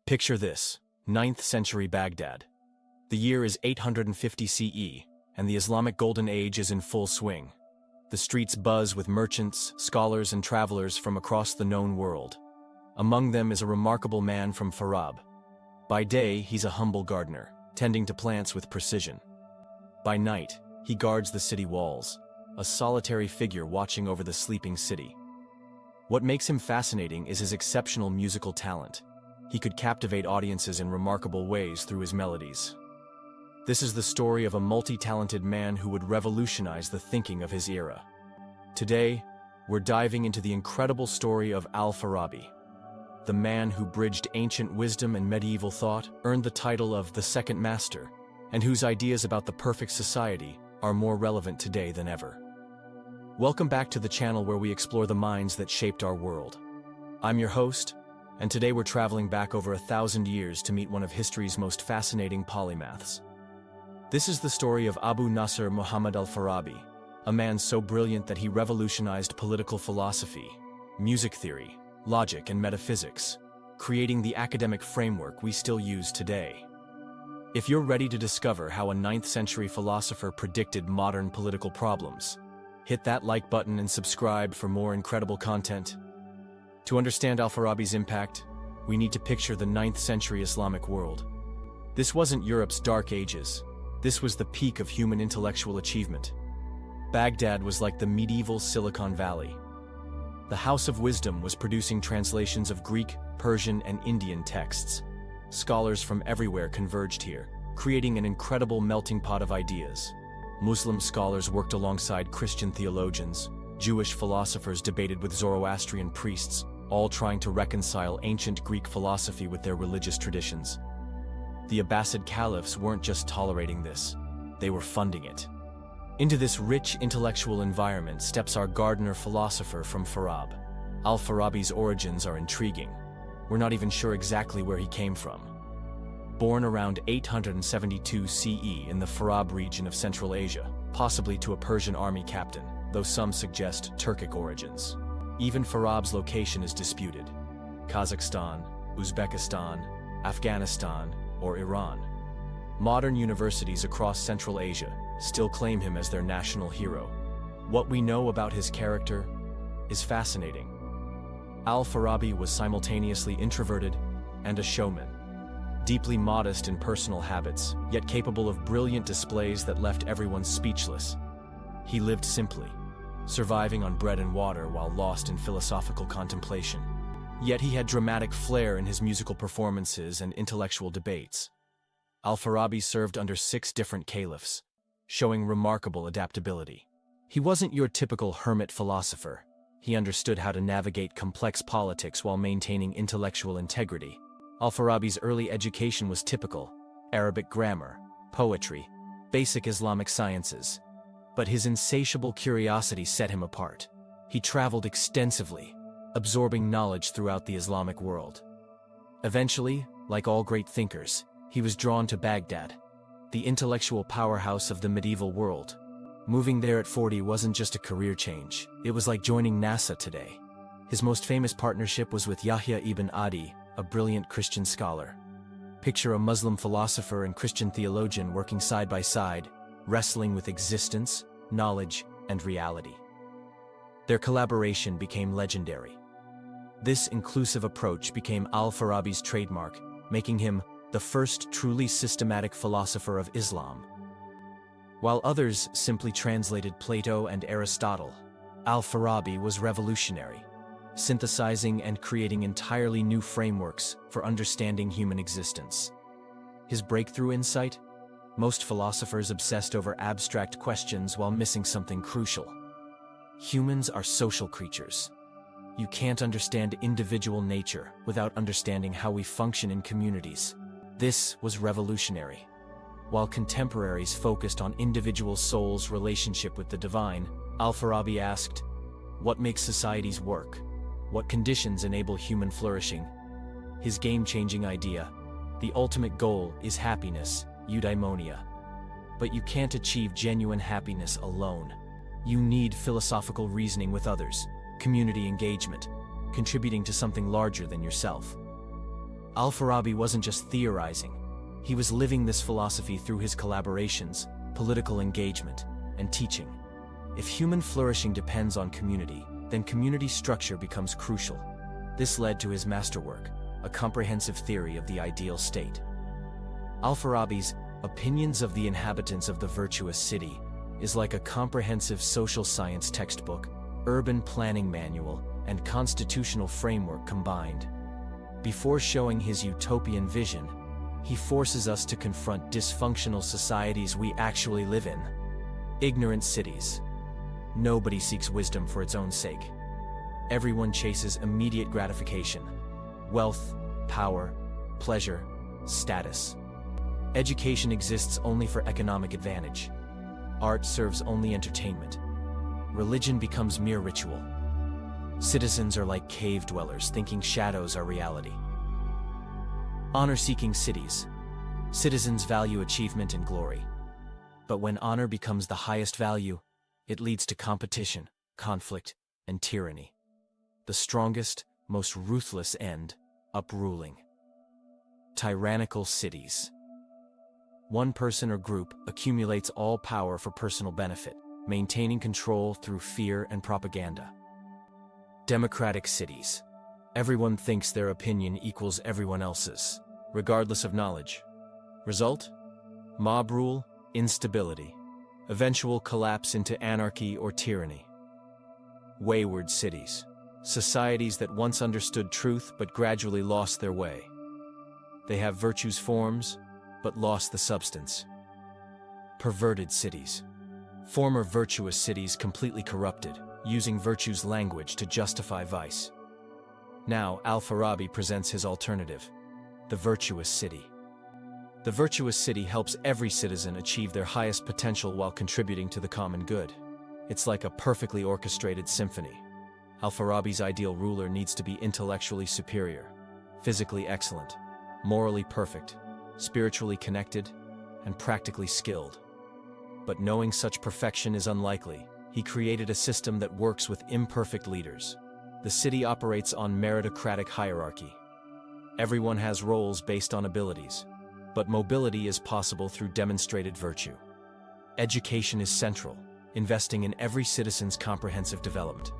Picture this, 9th century Baghdad. The year is 850 CE, and the Islamic Golden Age is in full swing. The streets buzz with merchants, scholars, and travelers from across the known world. Among them is a remarkable man from Farab. By day, he's a humble gardener, tending to plants with precision. By night, he guards the city walls, a solitary figure watching over the sleeping city. What makes him fascinating is his exceptional musical talent. He could captivate audiences in remarkable ways through his melodies. This is the story of a multi-talented man who would revolutionize the thinking of his era. Today, we're diving into the incredible story of Al-Farabi. The man who bridged ancient wisdom and medieval thought, earned the title of the Second Master, and whose ideas about the perfect society are more relevant today than ever. Welcome back to the channel where we explore the minds that shaped our world. I'm your host, and today we're traveling back over 1,000 years to meet one of history's most fascinating polymaths. This is the story of Abu Nasr Al-Farabi, a man so brilliant that he revolutionized political philosophy, music theory, logic, and metaphysics, creating the academic framework we still use today. If you're ready to discover how a 9th century philosopher predicted modern political problems, hit that like button and subscribe for more incredible content. To understand Al-Farabi's impact, we need to picture the 9th century Islamic world. This wasn't Europe's dark ages. This was the peak of human intellectual achievement. Baghdad was like the medieval Silicon Valley. The House of Wisdom was producing translations of Greek, Persian, and Indian texts. Scholars from everywhere converged here, creating an incredible melting pot of ideas. Muslim scholars worked alongside Christian theologians. Jewish philosophers debated with Zoroastrian priests, all trying to reconcile ancient Greek philosophy with their religious traditions. The Abbasid caliphs weren't just tolerating this, they were funding it. Into this rich intellectual environment steps our gardener philosopher from Farab. Al-Farabi's origins are intriguing. We're not even sure exactly where he came from. Born around 872 CE in the Farab region of Central Asia, possibly to a Persian army captain, though some suggest Turkic origins. Even Farab's location is disputed. Kazakhstan, Uzbekistan, Afghanistan, or Iran. Modern universities across Central Asia still claim him as their national hero. What we know about his character is fascinating. Al-Farabi was simultaneously introverted and a showman. Deeply modest in personal habits, yet capable of brilliant displays that left everyone speechless. He lived simply, surviving on bread and water while lost in philosophical contemplation. Yet he had dramatic flair in his musical performances and intellectual debates. Al-Farabi served under 6 different caliphs, showing remarkable adaptability. He wasn't your typical hermit philosopher. He understood how to navigate complex politics while maintaining intellectual integrity. Al-Farabi's early education was typical: Arabic grammar, poetry, basic Islamic sciences. But his insatiable curiosity set him apart. He traveled extensively, absorbing knowledge throughout the Islamic world. Eventually, like all great thinkers, he was drawn to Baghdad, the intellectual powerhouse of the medieval world. Moving there at 40 wasn't just a career change, it was like joining NASA today. His most famous partnership was with Yahya ibn Adi, a brilliant Christian scholar. Picture a Muslim philosopher and Christian theologian working side by side, wrestling with existence, knowledge, and reality. Their collaboration became legendary. This inclusive approach became Al-Farabi's trademark, making him the first truly systematic philosopher of Islam. While others simply translated Plato and Aristotle, Al-Farabi was revolutionary, synthesizing and creating entirely new frameworks for understanding human existence. His breakthrough insight? Most philosophers obsessed over abstract questions while missing something crucial. Humans are social creatures. You can't understand individual nature without understanding how we function in communities. This was revolutionary. While contemporaries focused on individual souls' relationship with the divine, Al-Farabi asked, what makes societies work? What conditions enable human flourishing? His game-changing idea, the ultimate goal is happiness, eudaimonia. But you can't achieve genuine happiness alone. You need philosophical reasoning with others, community engagement, contributing to something larger than yourself. Al-Farabi wasn't just theorizing. He was living this philosophy through his collaborations, political engagement, and teaching. If human flourishing depends on community, then community structure becomes crucial. This led to his masterwork, a comprehensive theory of the ideal state. Al-Farabi's Opinions of the Inhabitants of the Virtuous City is like a comprehensive social science textbook, urban planning manual, and constitutional framework combined. Before showing his utopian vision, he forces us to confront dysfunctional societies we actually live in. Ignorant cities. Nobody seeks wisdom for its own sake. Everyone chases immediate gratification, wealth, power, pleasure, status. Education exists only for economic advantage. Art serves only entertainment. Religion becomes mere ritual. Citizens are like cave dwellers, thinking shadows are reality. Honor-seeking cities. Citizens value achievement and glory. But when honor becomes the highest value, it leads to competition, conflict, and tyranny. The strongest, most ruthless end, upruling. Tyrannical cities. One person or group accumulates all power for personal benefit, maintaining control through fear and propaganda. Democratic cities. Everyone thinks their opinion equals everyone else's, regardless of knowledge. Result? Mob rule, instability. Eventual collapse into anarchy or tyranny. Wayward cities. Societies that once understood truth but gradually lost their way. They have virtue's forms, but lost the substance. Perverted cities. Former virtuous cities completely corrupted, using virtue's language to justify vice. Now, Al-Farabi presents his alternative, the virtuous city. The virtuous city helps every citizen achieve their highest potential while contributing to the common good. It's like a perfectly orchestrated symphony. Al-Farabi's ideal ruler needs to be intellectually superior, physically excellent, morally perfect, spiritually connected, and practically skilled. But knowing such perfection is unlikely, he created a system that works with imperfect leaders. The city operates on meritocratic hierarchy. Everyone has roles based on abilities, but mobility is possible through demonstrated virtue. Education is central, investing in every citizen's comprehensive development.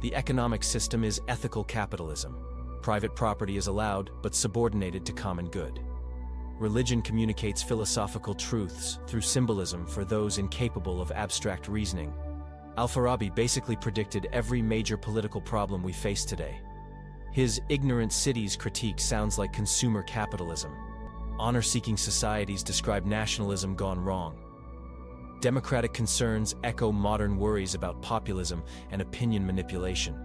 The economic system is ethical capitalism. Private property is allowed, but subordinated to common good. Religion communicates philosophical truths through symbolism for those incapable of abstract reasoning. Al-Farabi basically predicted every major political problem we face today. His ignorant cities critique sounds like consumer capitalism. Honor-seeking societies describe nationalism gone wrong. Democratic concerns echo modern worries about populism and opinion manipulation.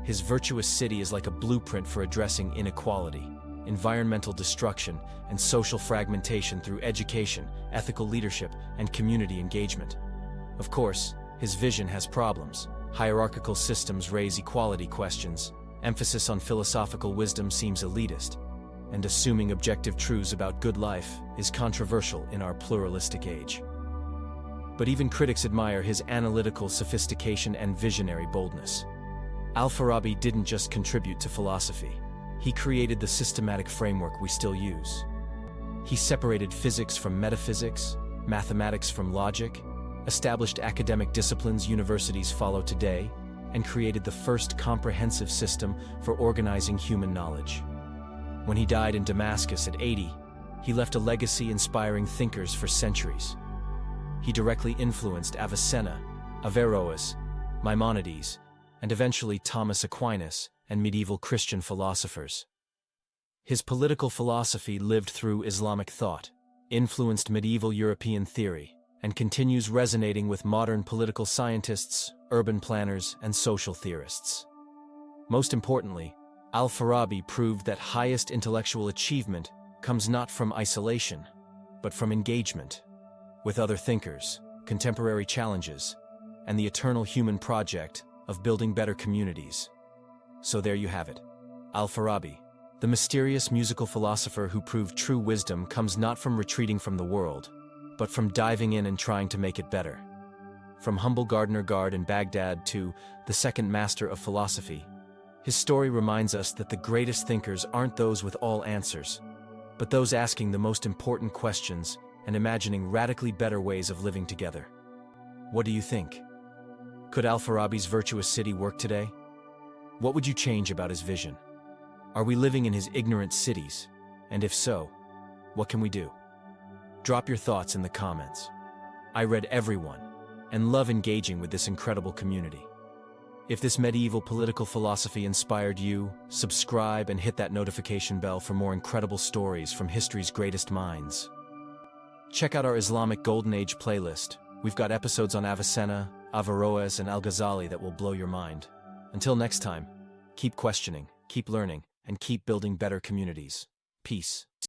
His virtuous city is like a blueprint for addressing inequality, environmental destruction, and social fragmentation through education, ethical leadership, and community engagement. Of course, his vision has problems. Hierarchical systems raise equality questions, emphasis on philosophical wisdom seems elitist, and assuming objective truths about good life is controversial in our pluralistic age. But even critics admire his analytical sophistication and visionary boldness. Al-Farabi didn't just contribute to philosophy. He created the systematic framework we still use. He separated physics from metaphysics, mathematics from logic, established academic disciplines universities follow today, and created the first comprehensive system for organizing human knowledge. When he died in Damascus at 80, he left a legacy inspiring thinkers for centuries. He directly influenced Avicenna, Averroes, Maimonides, and eventually Thomas Aquinas and medieval Christian philosophers. His political philosophy lived through Islamic thought, influenced medieval European theory, and continues resonating with modern political scientists, urban planners, and social theorists. Most importantly, Al-Farabi proved that highest intellectual achievement comes not from isolation, but from engagement with other thinkers, contemporary challenges, and the eternal human project of building better communities. So there you have it. Al-Farabi, the mysterious musical philosopher who proved true wisdom comes not from retreating from the world, but from diving in and trying to make it better. From humble gardener guard in Baghdad to the second master of philosophy, His story reminds us that the greatest thinkers aren't those with all answers, but those asking the most important questions and imagining radically better ways of living together. What do you think? Could Al-Farabi's Virtuous City work today? What would you change about his vision? Are we living in his ignorant cities? And if so, what can we do? Drop your thoughts in the comments. I read everyone and love engaging with this incredible community. If this medieval political philosophy inspired you, subscribe and hit that notification bell for more incredible stories from history's greatest minds. Check out our Islamic Golden Age playlist. We've got episodes on Avicenna, Averroes, and Al-Ghazali that will blow your mind. Until next time, keep questioning, keep learning, and keep building better communities. Peace.